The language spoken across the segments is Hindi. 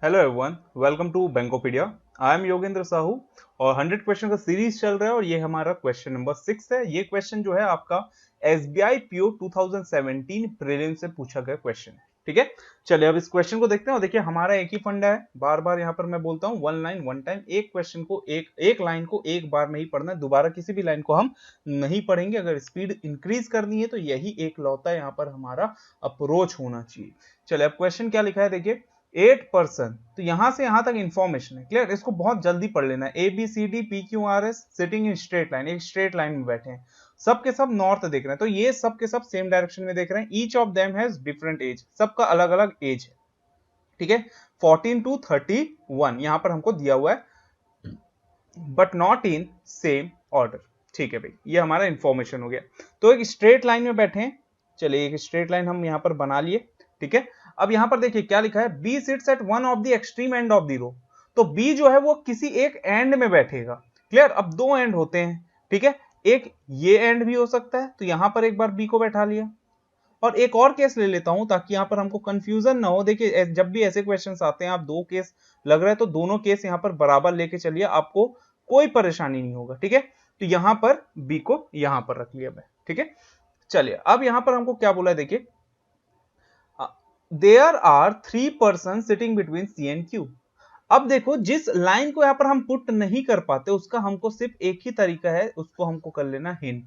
Hello everyone, welcome to Bankopedia. I am Yogendra Sahu और 100 क्वेश्चन का सीरीज चल रहा है और ये हमारा क्वेश्चन नंबर 6 है। ये क्वेश्चन जो है आपका एसबीआई पीओ 2017 प्रीलिम से पूछा गया क्वेश्चन है। ठीक है, चलिए अब इस क्वेश्चन को देखते हैं। और देखिए हमारा एक ही फंडा है, बार बार यहाँ पर मैं बोलता हूँ वन लाइन वन टाइम। एक क्वेश्चन को एक लाइन को एक बार में ही पढ़ना है, दोबारा किसी भी लाइन को हम नहीं पढ़ेंगे। अगर स्पीड इंक्रीज करनी है तो यही एक लौता यहाँ पर हमारा अप्रोच होना चाहिए। चलिए अब क्वेश्चन क्या लिखा है देखिए, 8%। तो यहां से यहां तक इंफॉर्मेशन है, क्लियर। इसको बहुत जल्दी पढ़ लेना है। A B C D P Q R S sitting in straight line, एक स्ट्रेट लाइन में बैठे हैं, सबके सब नॉर्थ देख रहे हैं, तो ये सबके सब सेम डायरेक्शन में देख रहे हैं। Each of them has different age, सबका अलग अलग एज है। ठीक है, 14 to 31 यहां पर हमको दिया हुआ है, but not in same order. ठीक है भाई, ये हमारा इंफॉर्मेशन हो गया। तो एक स्ट्रेट लाइन में बैठे हैं, चलिए एक स्ट्रेट लाइन हम यहां पर बना लिए। ठीक है, अब यहां पर देखिए क्या लिखा है, B sits at one of the extreme end of the row. तो बी जो है वो किसी एक एंड में बैठेगा, क्लियर। अब दो एंड होते हैं, ठीक है, एक ये एंड भी हो सकता है, तो यहां पर एक बार बी को बैठा लिया। और एक और केस ले लेता हूं ताकि यहां पर हमको कंफ्यूजन ना हो। देखिए जब भी ऐसे क्वेश्चंस आते हैं, आप दो केस लग रहा है तो दोनों केस यहां पर बराबर लेके चलिए, आपको कोई परेशानी नहीं होगा। ठीक है, तो यहां पर बी को यहां पर रख लिया मैं। ठीक है, चलिए अब यहां पर हमको क्या बोला है देखिए, there are 3 person sitting between C and Q. अब देखो जिस लाइन को यहां पर हम पुट नहीं कर पाते उसका हमको सिर्फ एक ही तरीका है, उसको हमको कर लेना हिंट।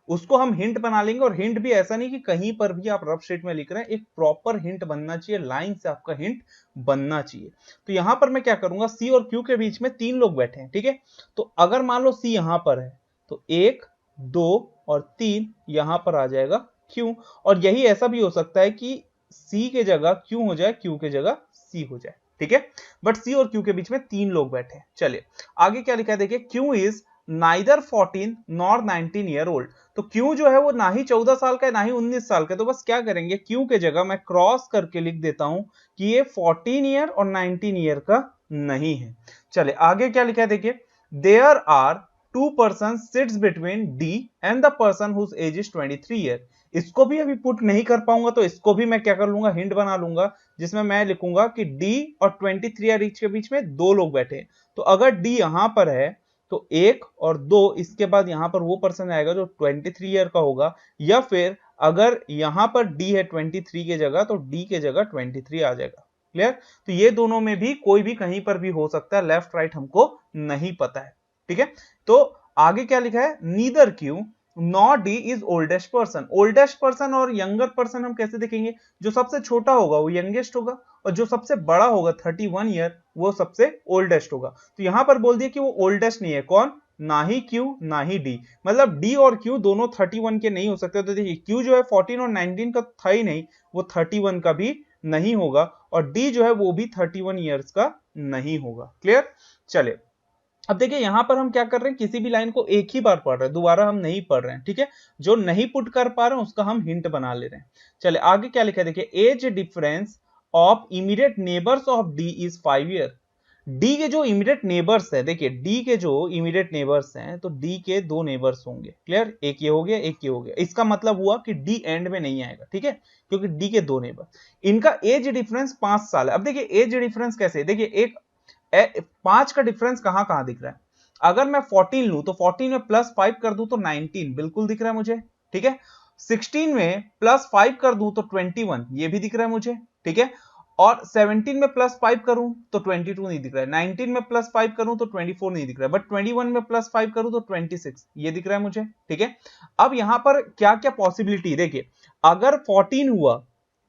उसको हम हिंट बना लेंगे, और हिंट भी ऐसा नहीं कि कहीं पर भी आप रफ शीट में लिख रहे हैं, एक प्रॉपर हिंट बनना चाहिए, लाइन से आपका हिंट बनना चाहिए। तो यहां पर मैं क्या करूंगा, सी और क्यू के बीच में 3 लोग बैठे हैं। ठीक है, तो अगर मान लो सी यहां पर है तो 1 2 और 3 यहां पर आ जाएगा क्यू। और यही ऐसा भी हो सकता है कि सी के जगह क्यू हो जाए, क्यू के जगह सी हो जाए। ठीक है, बट सी और क्यू के बीच में 3 लोग बैठे हैं। चलिए आगे क्या लिखा है देखिए, Q is neither 14 nor 19 year old. तो क्यू जो है वो ना ही 14 साल का है ना ही 19 साल का। तो बस क्या करेंगे, क्यू के जगह मैं क्रॉस करके लिख देता हूं कि ये 14 ईयर और 19 ईयर का नहीं है। चले आगे क्या लिखा है देखिए, there are 2 person sits between D and the person whose age is 23 year. इसको भी अभी पुट नहीं कर पाऊंगा, तो इसको भी मैं क्या कर लूंगा, हिंट बना लूंगा, जिसमें मैं लिखूंगा कि डी और 23 ईयर एज के बीच में 2 लोग बैठे हैं। तो अगर डी यहां पर है तो 1 और 2, इसके बाद यहां पर वो पर्सन आएगा जो 23 ईयर का होगा, या फिर अगर यहां पर डी है 23 के जगह तो डी के जगह 23 आ जाएगा। क्लियर, तो ये दोनों में भी कोई भी कहीं पर भी हो सकता है, लेफ्ट राइट हमको नहीं पता है। ठीक है, तो आगे क्या लिखा है, neither Q not D is oldest person. Oldest person और यंगर पर्सन हम कैसे देखेंगे, जो सबसे छोटा होगा वो यंगेस्ट होगा, और जो सबसे बड़ा होगा 31 ईयर वो सबसे ओल्डेस्ट होगा। तो यहां पर बोल दिया कि वो ओल्डेस्ट नहीं है, कौन, ना ही क्यू ना ही डी। मतलब डी और क्यू दोनों 31 के नहीं हो सकते। तो देखिए क्यू जो है 14 और 19 का था ही नहीं, वो 31 का भी नहीं होगा, और डी जो है वो भी 31 ईयर्स का नहीं होगा। क्लियर, चले अब देखिए यहां पर हम क्या कर रहे हैं, किसी भी लाइन को एक ही बार पढ़ रहे हैं, दोबारा हम नहीं पढ़ रहे हैं। ठीक है, जो नहीं पुट कर पा रहे हैं उसका हम हिंट बना ले रहे हैं। चले आगे क्या लिखा है देखिए, age difference of immediate neighbours of D is 5 year. D के जो इमीडिएट नेबर्स है, देखिए डी के जो इमीडिएट नेबर्स हैं, तो डी के 2 नेबर्स होंगे। क्लियर, एक ये हो गया एक ये हो गया। इसका मतलब हुआ कि डी एंड में नहीं आएगा। ठीक है, क्योंकि डी के 2 नेबर, इनका एज डिफरेंस 5 साल है। अब देखिए एज डिफरेंस कैसे, देखिए एक 5 का डिफरेंस कहां कहां दिख रहा है। अगर मैं 14 लूं तो 14 में प्लस 5 कर दूं तो 19 बिल्कुल दिख रहा है मुझे। ठीक है, 16 में प्लस 5 कर दूं तो 21 ये भी दिख रहा है मुझे। ठीक है, और 17 में प्लस 5 करूं तो 22 नहीं दिख रहा है। 19 में प्लस 5 करूं तो 24 नहीं दिख रहा है, बट 21 में प्लस 5 करूं तो 26 ये दिख रहा है मुझे। ठीक है, अब यहां पर क्या क्या पॉसिबिलिटी देखिए, अगर 14 हुआ,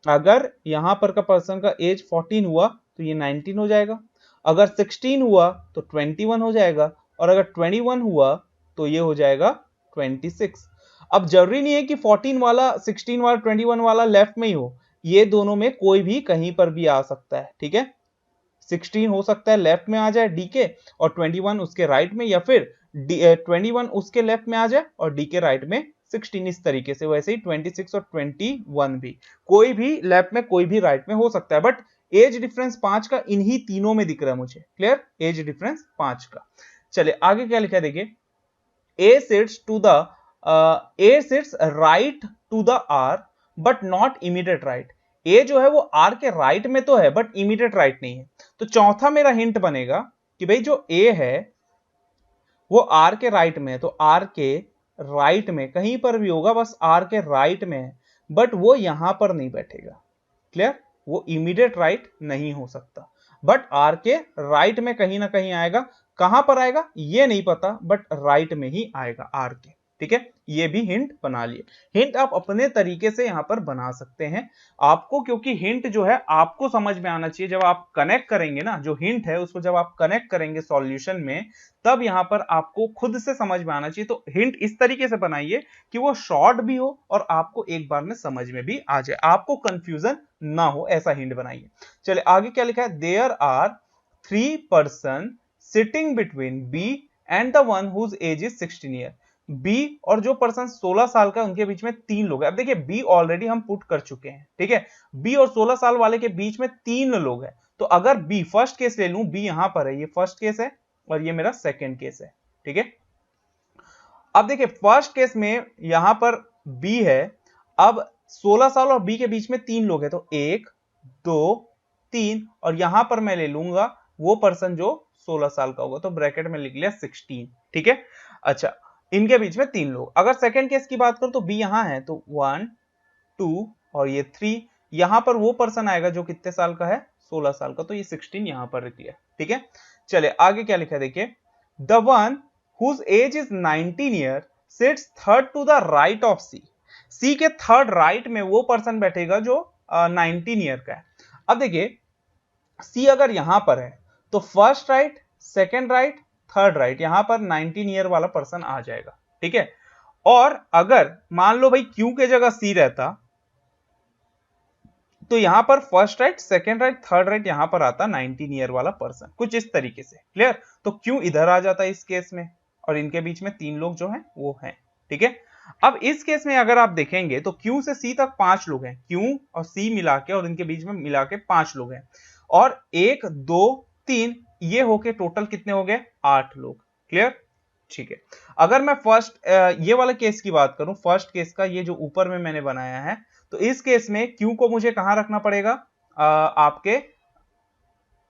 अगर यहां पर का पर्सन का एज 14 हुआ तो ये 19 हो जाएगा, अगर 16 हुआ तो 21 हो जाएगा, और अगर 21 हुआ तो ये हो जाएगा 26। अब जरूरी नहीं है कि 14 वाला 16 वाला 21 वाला लेफ्ट में ही हो, ये दोनों में कोई भी कहीं पर भी आ सकता है। ठीक है, 16 हो सकता है लेफ्ट में आ जाए डी के, और 21 उसके राइट में, या फिर 21 उसके लेफ्ट में आ जाए और डी के राइट में 16, इस तरीके से। वैसे ही 26 और 21 भी, कोई भी लेफ्ट में कोई भी राइट में हो सकता है, बट एज डिफरेंस 5 का इन्हीं तीनों में दिख रहा है मुझे। क्लियर, एज डिफरेंस 5 का। चलिए आगे क्या लिखा है देखिए, A sits to the A sits right to the R but not immediate right. A जो है वो आर के राइट में तो है बट इमीडिएट राइट नहीं है। तो चौथा मेरा हिंट बनेगा कि भाई जो ए है वो आर के राइट में है, तो आर के राइट में कहीं पर भी होगा, बस आर के राइट में है, बट वो यहां पर नहीं बैठेगा। क्लियर? वो इमीडिएट राइट नहीं हो सकता, बट आर के राइट में कहीं ना कहीं आएगा। कहां पर आएगा ये नहीं पता, बट राइट में ही आएगा आर के। ठीक है, ये भी हिंट बना लिए। हिंट आप अपने तरीके से यहां पर बना सकते हैं आपको, क्योंकि हिंट जो है आपको समझ में आना चाहिए। जब आप कनेक्ट करेंगे ना, जो हिंट है उसको जब आप कनेक्ट करेंगे सॉल्यूशन में, तब यहां पर आपको खुद से समझ में आना चाहिए। तो हिंट इस तरीके से बनाइए कि वो शॉर्ट भी हो और आपको एक बार में समझ में भी आ जाए, आपको कंफ्यूजन ना हो, ऐसा हिंट बनाइए। चलिए आगे क्या लिखा है, there are 3 person sitting between B and the one whose age is 16 year. B और जो पर्सन 16 साल का, उनके बीच में 3 लोग हैं। अब देखिए बी ऑलरेडी हम पुट कर चुके हैं, ठीक है, बी और 16 साल वाले के बीच में 3 लोग हैं। तो अगर बी फर्स्ट केस ले लूं, बी यहां पर है, ये फर्स्ट केस है और ये मेरा सेकंड केस है। ठीक है, अब देखिए फर्स्ट केस में यहां पर बी है, अब 16 साल और बी के बीच में 3 लोग हैं, तो 1 2 3, और यहां पर मैं ले लूंगा वो पर्सन जो 16 साल का होगा, तो ब्रैकेट में लिख लिया 16। ठीक है, अच्छा इनके बीच में 3 लोग। अगर सेकंड केस की बात करूं तो बी यहां है, तो 1 2 और ये 3, यहां पर वो पर्सन आएगा जो कितने साल का है, 16 साल का, तो ये 16 यहां पर लिख लिया। ठीक है, चलिए आगे क्या लिखा है देखिए, the one whose age is 19 year sits third to the right of C। C के थर्ड राइट में वो पर्सन बैठेगा जो 19 ईयर का है। अब देखिए C अगर यहां पर है तो first right, second right, third right, यहां पर 19 ईयर वाला पर्सन आ जाएगा। ठीक है, और अगर मान लो भाई Q के जगह C रहता तो यहां पर first right, second right, third right, यहां पर आता 19 ईयर वाला पर्सन, कुछ इस तरीके से। क्लियर? तो Q इधर आ जाता है इस केस में, और इनके बीच में 3 लोग जो हैं वो हैं। ठीक है, अब इस केस में अगर आप देखेंगे तो Q से C तक 5 लोग हैं, Q और C मिला के, और इनके बीच में मिला के 5 लोग हैं, और 1 2 3 ये होके टोटल कितने हो गए, 8 लोग। क्लियर? ठीक है, अगर मैं फर्स्ट ये वाला केस की बात करूं, फर्स्ट केस का, ये जो ऊपर में मैंने बनाया है, तो इस केस में Q को मुझे कहां रखना पड़ेगा, आपके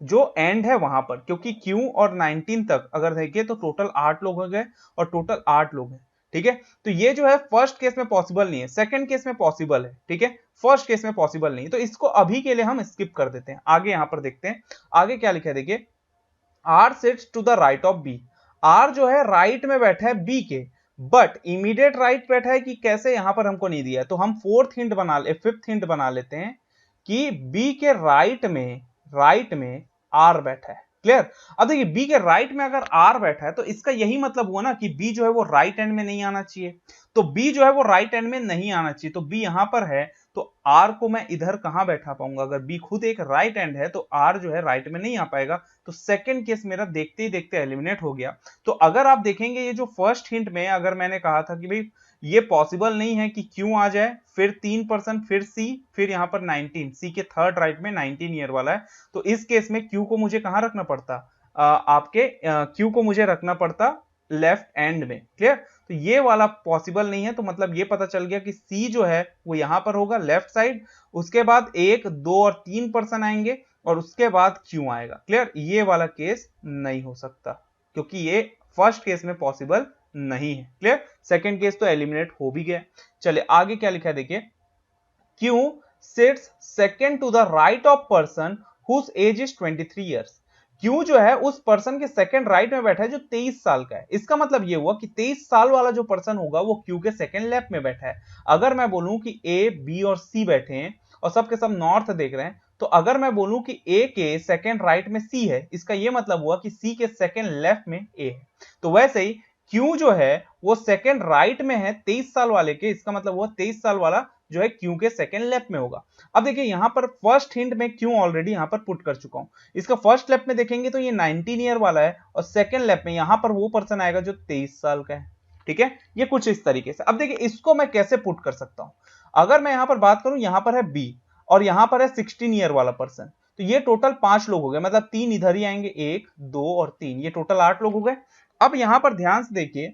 जो एंड है वहां पर, क्योंकि Q और 19 तक अगर देखिए तो टोटल 8 लोग हो गए, और टोटल 8 लोग हैं। ठीक है, तो ये जो है फर्स्ट केस में पॉसिबल नहीं है, सेकंड केस में पॉसिबल है। ठीक है, फर्स्ट केस में पॉसिबल नहीं है, तो इसको अभी के लिए हम स्किप कर देते हैं। आगे यहां पर देखते हैं, आगे क्या लिखा है देखिए, R sits to the right of B। R जो है राइट में बैठा है B के, बट इमीडिएट राइट बैठा है कि कैसे, यहां पर हमको नहीं दिया है, तो हम फिफ्थ हिंट बना लेते हैं कि B के राइट में R बैठा है। क्लियर? अब देखिए B के राइट में अगर R बैठा है तो इसका यही मतलब हुआ ना कि B जो है वो राइट एंड में नहीं आना चाहिए, तो B जो है वो राइट एंड में नहीं आना चाहिए, तो B यहां पर है, तो R को मैं इधर कहां बैठा पाऊंगा, अगर B खुद एक राइट एंड है तो R जो है राइट में नहीं आ पाएगा, तो सेकंड केस मेरा देखते ही देखते एलिमिनेट हो गया। तो अगर आप देखेंगे ये जो फर्स्ट हिंट में अगर मैंने कहा था कि भाई ये पॉसिबल नहीं है कि Q आ जाए, फिर 3%, फिर C, फिर यहां पर 19, C के थर्ड राइट में 19 ईयर वाला है, तो इस केस में Q को मुझे कहां रखना पड़ता, आपके Q को मुझे रखना पड़ता लेफ्ट एंड में। क्लियर? तो ये वाला पॉसिबल नहीं है, तो मतलब ये पता चल गया कि C जो है वो यहां पर होगा लेफ्ट साइड, उसके बाद 1 2 और 3% आएंगे, और उसके बाद Q आएगा। क्लियर? ये वाला केस नहीं हो सकता, क्योंकि ये फर्स्ट केस में पॉसिबल नहीं है। क्लियर? सेकंड केस तो एलिमिनेट हो भी गया। चलिए आगे क्या लिखा है देखिए, Q sits second to the right of person whose age is 23 years। Q जो है उस पर्सन के सेकंड राइट में बैठा है जो 23 साल का है। इसका मतलब ये हुआ कि 23 साल वाला जो पर्सन होगा वो Q के सेकंड लेफ्ट में बैठा है। अगर मैं बोलूं कि A, B और C बैठे हैं और सब के सब नॉर्थ देख रहे हैं, तो अगर मैं बोलूं कि A के सेकंड राइट में C है, इसका ये मतलब हुआ कि C के सेकंड लेफ्ट में A है। तो वैसे ही Q जो है वो सेकंड राइट में है 23 साल वाले के, इसका मतलब हुआ 23 साल वाला जो है Q के सेकंड लेफ्ट में होगा। अब देखिए यहां पर फर्स्ट हिंट में Q ऑलरेडी यहां पर पुट कर चुका हूं, इसका फर्स्ट लेफ्ट में देखेंगे तो ये 19 ईयर वाला है, और सेकंड लेफ्ट में यहां पर वो पर्सन आएगा जो 23 साल का है। ठीक है, ये कुछ इस तरीके से। अब देखिए इसको मैं कैसे पुट कर सकता हूं, अगर मैं यहां पर बात करूं, यहां पर है B और यहां पर है 16 ईयर वाला पर्सन, तो ये टोटल 5 लोग हो गए, मतलब 3 इधर ही आएंगे, 1 2 और 3, ये टोटल 8 लोग हो गए। अब यहां पर ध्यान से देखिए,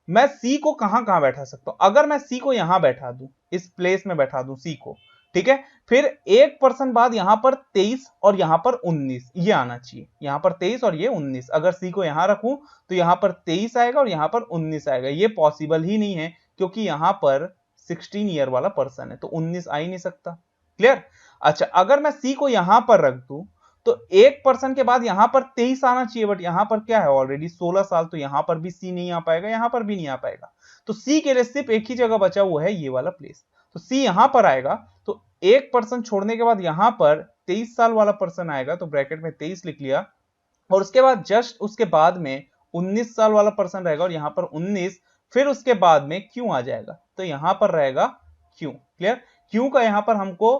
मैं C को कहां कहां बैठा सकता हूं, अगर मैं C को यहां बैठा दूं, इस प्लेस में बैठा दूं C को, ठीक है। फिर 1% बाद यहां पर 23 और यहां पर 19 ये आना चाहिए, यहां पर 23 और ये 19। अगर सी को यहां रखूं तो यहां पर 23 आएगा और यहां पर 19 आएगा। ये पॉसिबल ही नहीं है क्योंकि यहां पर 16 ईयर वाला पर्सन है तो 19 आ ही नहीं सकता। क्लियर। अच्छा, अगर मैं सी को यहां पर रख दूं तो 1% के बाद यहां पर 23 आना चाहिए, बट यहां पर क्या है ऑलरेडी 16 साल, तो यहां पर भी सी नहीं आ पाएगा, यहां पर भी नहीं आ पाएगा। तो सी के लिए सिर्फ एक ही जगह बचा हुआ है ये वाला प्लेस, तो सी यहां पर आएगा। तो 1% छोड़ने के बाद यहां पर 23 साल वाला पर्सन आएगा, तो ब्रैकेट में 23 लिख लिया, और उसके बाद जस्ट उसके बाद में 19 साल वाला पर्सन रहेगा और यहां पर 19, फिर उसके बाद में क्यू आ जाएगा, तो यहां पर रहेगा क्यू। क्लियर। क्यू का यहां पर हमको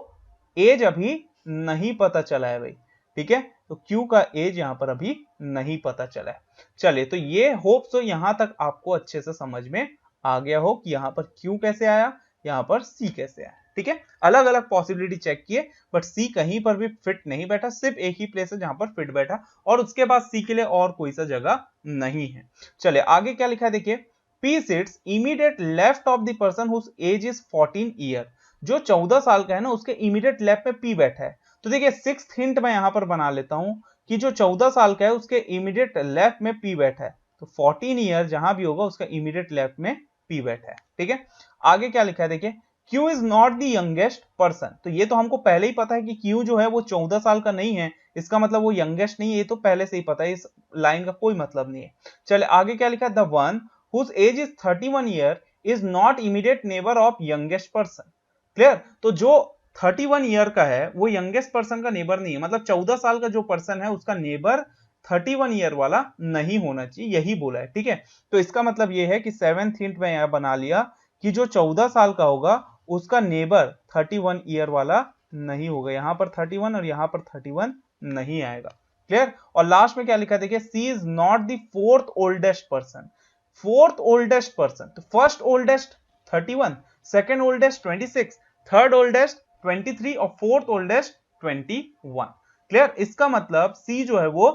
एज अभी नहीं पता चला है भाई, ठीक है, तो क्यू का एज यहां पर अभी नहीं पता चला है। चलिए, तो ये होप सो यहां तक आपको अच्छे से समझ में आ गया हो कि यहां पर क्यू कैसे आया, यहां पर सी कैसे आया। ठीक है, अलग अलग पॉसिबिलिटी चेक किए बट सी कहीं पर भी फिट नहीं बैठा, सिर्फ एक ही प्लेस है जहां पर फिट बैठा, और उसके बाद सी के लिए और कोई सा जगह नहीं है। चलिए आगे क्या लिखा है देखिए, P sits immediate left of the person whose age is 14 year. जो 14 साल का है ना उसके इमीडिएट लेफ्ट में पी बैठा है। तो देखिए सिक्स्थ हिंट मैं यहां पर बना लेता हूं कि जो 14 साल का है उसके इमीडिएट लेफ्ट में पी बैठा है, तो 14 ईयर जहां भी होगा उसका इमीडिएट लेफ्ट में पी बैठा है। ठीक है, आगे क्या लिखा है देखिए, Q is not the youngest person. तो ये तो हमको पहले ही पता है कि Q जो है वो 14 साल का नहीं है, इसका मतलब वो यंगेस्ट नहीं है, ये तो पहले से ही पता है, इस लाइन का कोई मतलब नहीं है। चले आगे क्या लिखा है, the one whose age is 31 year is not immediate neighbour of youngest person. Clear. तो जो 31 ईयर का है वो यंगेस्ट पर्सन का नेबर नहीं है, मतलब 14 साल का जो पर्सन है उसका नेबर 31 ईयर वाला नहीं होना चाहिए, यही बोला है। ठीक है, तो इसका मतलब ये है कि 7th हिंट में यहां बना लिया कि जो 14 साल का होगा उसका नेबर 31 ईयर वाला नहीं होगा, यहां पर 31 और यहां पर 31 नहीं आएगा। क्लियर। और लास्ट में क्या लिखा देखिए, C is not the fourth oldest person. Fourth oldest person, तो first oldest 31, second oldest 26, third oldest 23 और फोर्थ ओल्डेस्ट 21। क्लियर। इसका मतलब सी जो है वो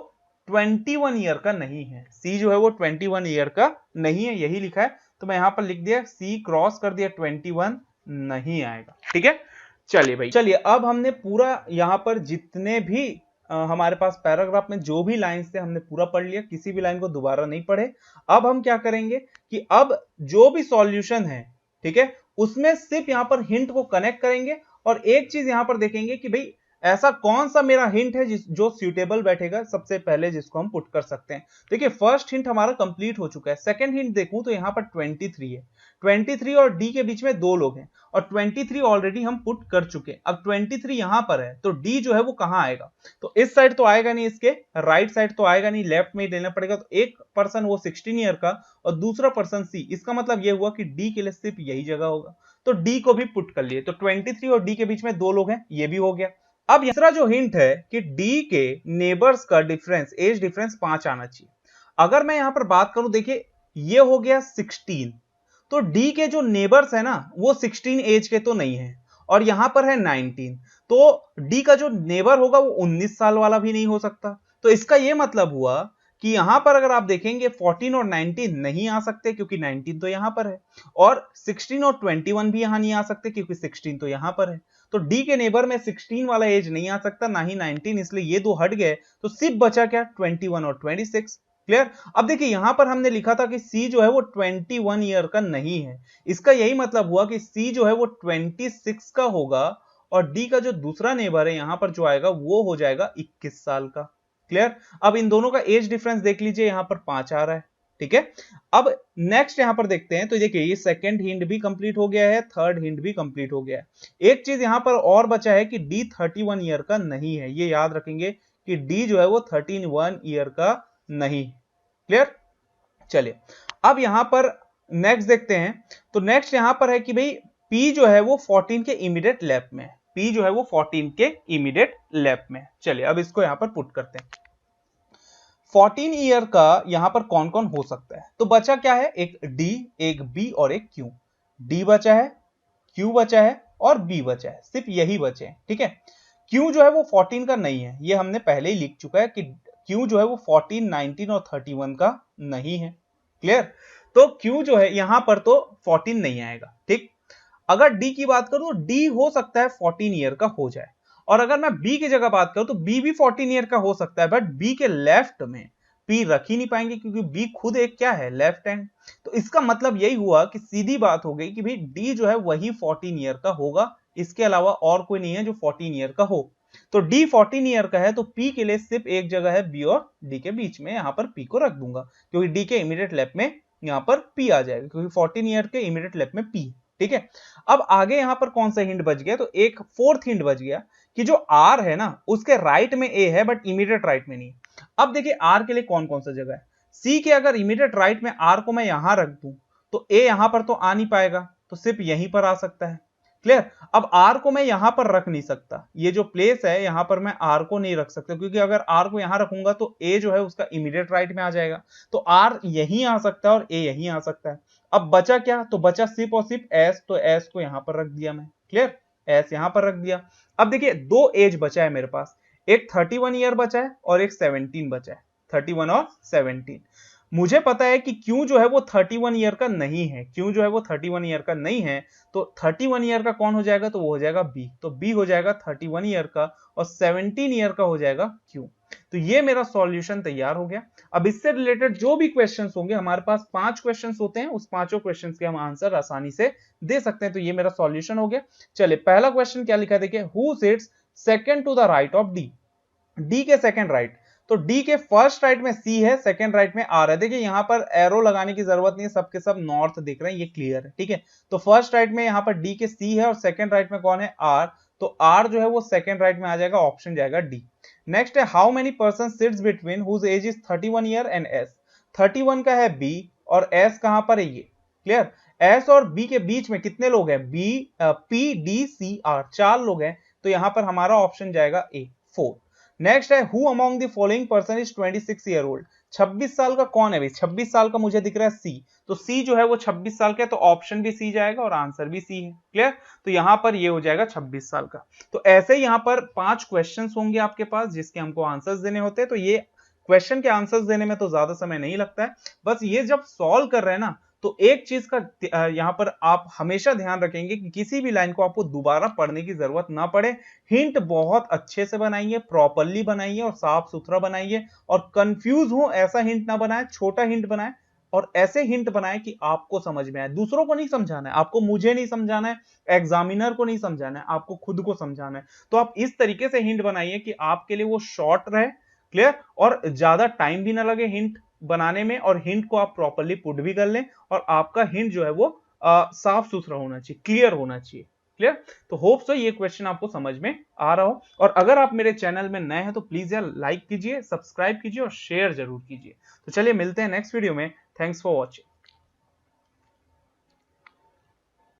21 ईयर का नहीं है, सी जो है वो 21 ईयर का नहीं है, यही लिखा है। तो मैं यहां पर लिख दिया सी क्रॉस कर दिया, 21 नहीं आएगा। ठीक है, चलिए भाई, चलिए अब हमने पूरा यहां पर जितने भी हमारे पास पैराग्राफ में जो भी लाइंस थे हमने पूरा पढ़ लिया, किसी भी लाइन को दोबारा नहीं पढ़े। अब हम क्या करेंगे कि अब जो भी सॉल्यूशन है, ठीक है, उसमें सिर्फ यहां पर हिंट को कनेक्ट करेंगे और एक चीज यहां पर देखेंगे कि भाई ऐसा कौन सा मेरा हिंट है जो सुटेबल बैठेगा सबसे पहले, जिसको हम पुट कर सकते हैं। देखिए फर्स्ट हिंट हमारा कंप्लीट हो चुका है, सेकंड हिंट देखूं तो यहां पर 23 है, 23 और डी के बीच में 2 लोग हैं और 23 ऑलरेडी हम पुट कर चुके हैं। अब 23 यहां पर है तो डी जो है वो कहां आएगा, तो इस साइड तो आएगा नहीं, इसके राइट साइड तो आएगा नहीं, लेफ्ट में ही लेना पड़ेगा। तो एक पर्सन वो 16 ईयर का और दूसरा पर्सन सी, इसका मतलब ये हुआ कि डी के लिए सिर्फ यही जगह होगा, तो डी को भी पुट कर लिए। तो 23 और डी के बीच में 2 लोग हैं, ये भी हो गया। अब दूसरा जो हिंट है कि डी के नेबर्स का डिफरेंस, एज डिफरेंस 5 आना चाहिए। अगर मैं यहां पर बात करूं, देखिए ये हो गया 16, तो डी के जो नेबर्स है ना वो 16 एज के तो नहीं है और यहां पर है 19, तो डी का जो नेबर होगा वो 19 साल वाला भी नहीं हो सकता। तो इसका यह मतलब हुआ कि यहां पर अगर आप देखेंगे 14 और 19 नहीं आ सकते क्योंकि 19 तो यहां पर है, और 16 और 21 भी यहां नहीं आ सकते क्योंकि 16 तो यहां पर है। तो डी के नेबर में 16 वाला एज नहीं आ सकता, ना ही 19, इसलिए ये 2 हट गए, तो सिर्फ बचा क्या, 21 और 26। क्लियर। अब देखिए यहां पर हमने लिखा था कि सी जो है वो 21 ईयर का नहीं है, इसका यही मतलब हुआ कि सी जो है वो 26 का होगा और डी का जो दूसरा नेबर है यहां पर जो आएगा वो हो जाएगा 21 साल का। क्लियर। अब इन दोनों का एज डिफरेंस देख लीजिए, यहां पर 5 आ रहा है। ठीक है, अब नेक्स्ट यहां पर देखते हैं, तो देखिए ये सेकंड हिंट भी कंप्लीट हो गया है, थर्ड हिंट भी कंप्लीट हो गया है। एक चीज यहां पर और बचा है कि डी 31 ईयर का नहीं है, ये याद रखेंगे कि डी जो है वो 31 ईयर का नहीं। क्लियर। चलिए अब यहां पर नेक्स्ट देखते हैं, तो नेक्स्ट यहां पर है कि भाई पी जो है वो 14 के इमीडिएट लेफ्ट में, पी जो है वो 14 के इमीडिएट लेफ्ट में। चलिए अब इसको यहां पर पुट करते हैं। 14 ईयर का यहां पर कौन कौन हो सकता है, तो बचा क्या है, एक डी, एक बी और एक क्यू। डी बचा है, क्यू बचा है और बी बचा है, सिर्फ यही बचे हैं। ठीक है, क्यू जो है वो 14 का नहीं है, ये हमने पहले ही लिख चुका है कि क्यू जो है वो 14, 19 और 31 का नहीं है। क्लियर। तो क्यू जो है यहां पर तो 14 नहीं आएगा। ठीक, अगर डी की बात करूं तो डी हो सकता है 14 ईयर का हो जाए, और अगर मैं बी की जगह बात करूं तो बी भी 14 ईयर का हो सकता है, बट बी के लेफ्ट में पी रख ही नहीं पाएंगे क्योंकि बी खुद एक क्या है, लेफ्ट हैंड। तो इसका मतलब यही हुआ कि सीधी बात हो गई कि भाई डी जो है वही 14 ईयर का होगा, इसके अलावा और कोई नहीं है जो 14 ईयर का हो। तो डी 14 ईयर का है, तो पी के लिए सिर्फ एक जगह है बी और डी के बीच में, यहां पर पी को रख दूंगा क्योंकि डी के इमीडिएट लेफ्ट में यहां पर पी आ जाएगा क्योंकि 14 ईयर के इमीडिएट लेफ्ट में पी। ठीक है, अब आगे यहां पर कौन सा हिंट बच गया, तो एक फोर्थ हिंट बच गया कि जो आर है ना उसके राइट में ए है बट इमीडिएट राइट में नहीं। अब देखिए आर के लिए कौन कौन सा जगह है, सी के अगर इमीडिएट राइट में आर को मैं यहां रख दूं तो ए यहां पर तो आ नहीं पाएगा, तो सिर्फ यहीं पर आ सकता है। क्लियर। अब आर को मैं यहां पर रख नहीं सकता, ये जो प्लेस है यहां पर मैं आर को नहीं रख सकता क्योंकि अगर आर को यहां रखूंगा तो ए जो है उसका इमीडिएट राइट में आ जाएगा, तो आर यहीं आ सकता है और ए यहीं आ सकता है। अब बचा क्या, तो बचा सिर्फ और सिर्फ एस, तो एस को यहां पर रख दिया मैं। क्लियर, एस यहां पर रख दिया। अब देखिए दो एज बचा है मेरे पास, एक 31 ईयर बचा है और एक 17 बचा है, 31 और 17। मुझे पता है कि क्यों जो है वो 31 ईयर का नहीं है, क्यों जो है वो 31 ईयर का नहीं है, तो 31 ईयर का कौन हो जाएगा, तो वो हो जाएगा बी, तो बी हो जाएगा 31 ईयर का और 17 ईयर का हो जाएगा क्यों। तो ये मेरा सॉल्यूशन तैयार हो गया। अब इससे रिलेटेड जो भी क्वेश्चंस होंगे, हमारे पास 5 क्वेश्चंस होते हैं, उस पांचों क्वेश्चंस के हम आंसर आसानी से दे सकते हैं। तो ये मेरा सॉल्यूशन हो गया। चलिए पहला क्वेश्चन क्या लिखा देखिए, who sits second to the right of D, D के सेकंड राइट, तो डी के फर्स्ट राइट में सी है, सेकंड राइट में आर है। देखिए यहां पर एरो लगाने की जरूरत नहीं है, सबके सब नॉर्थ दिख रहे हैं, ये क्लियर है। ठीक है, तो फर्स्ट राइट में यहां पर डी के सी है और सेकंड राइट में कौन है, आर, तो आर जो है वो सेकंड राइट में आ जाएगा, ऑप्शन जाएगा डी। नेक्स्ट है how many person sits between whose age is 31 year and S, 31 का है बी और एस कहां पर है ये। क्लियर, एस और बी के बीच में कितने लोग हैं, B P D C R, 4 लोग हैं, तो यहां पर हमारा ऑप्शन जाएगा ए, 4। नेक्स्ट है who among the following person is 26 year old, 26 साल का कौन है भाई, 26 साल का मुझे दिख रहा है सी, तो सी जो है वो 26 साल का है, तो ऑप्शन भी सी जाएगा और आंसर भी सी है। क्लियर, तो यहां पर ये हो जाएगा 26 साल का। तो ऐसे ही यहां पर 5 क्वेश्चंस होंगे आपके पास जिसके हमको आंसर्स देने होते हैं। तो ये क्वेश्चन के आंसर्स देने में तो ज्यादा समय नहीं लगता है, बस ये जब सॉल्व कर रहे हैं ना, तो एक चीज का यहां पर आप हमेशा ध्यान रखेंगे कि किसी भी लाइन को आपको दोबारा पढ़ने की जरूरत ना पड़े। हिंट बहुत अच्छे से बनाइए, प्रॉपरली बनाइए और साफ सुथरा बनाइए, और कंफ्यूज हो ऐसा हिंट ना बनाए, छोटा हिंट बनाए और ऐसे हिंट बनाए कि आपको समझ में आए। दूसरों को नहीं समझाना है आपको, मुझे नहीं समझाना है, एग्जामिनर को नहीं समझाना है, आपको खुद को समझाना है। तो आप इस तरीके से हिंट बनाइए कि आपके लिए वो शॉर्ट रहे, क्लियर, और ज्यादा टाइम भी ना लगे हिंट बनाने में, और हिंट को आप प्रॉपरली पुट भी कर लें, और आपका हिंट जो है वो साफ सुथरा होना चाहिए, क्लियर होना चाहिए। क्लियर, तो होप सो ये क्वेश्चन आपको समझ में आ रहा हो। और अगर आप मेरे चैनल में नए हैं तो प्लीज यार लाइक कीजिए, सब्सक्राइब कीजिए और शेयर जरूर कीजिए। तो चलिए मिलते हैं नेक्स्ट वीडियो में। Thanks for watching.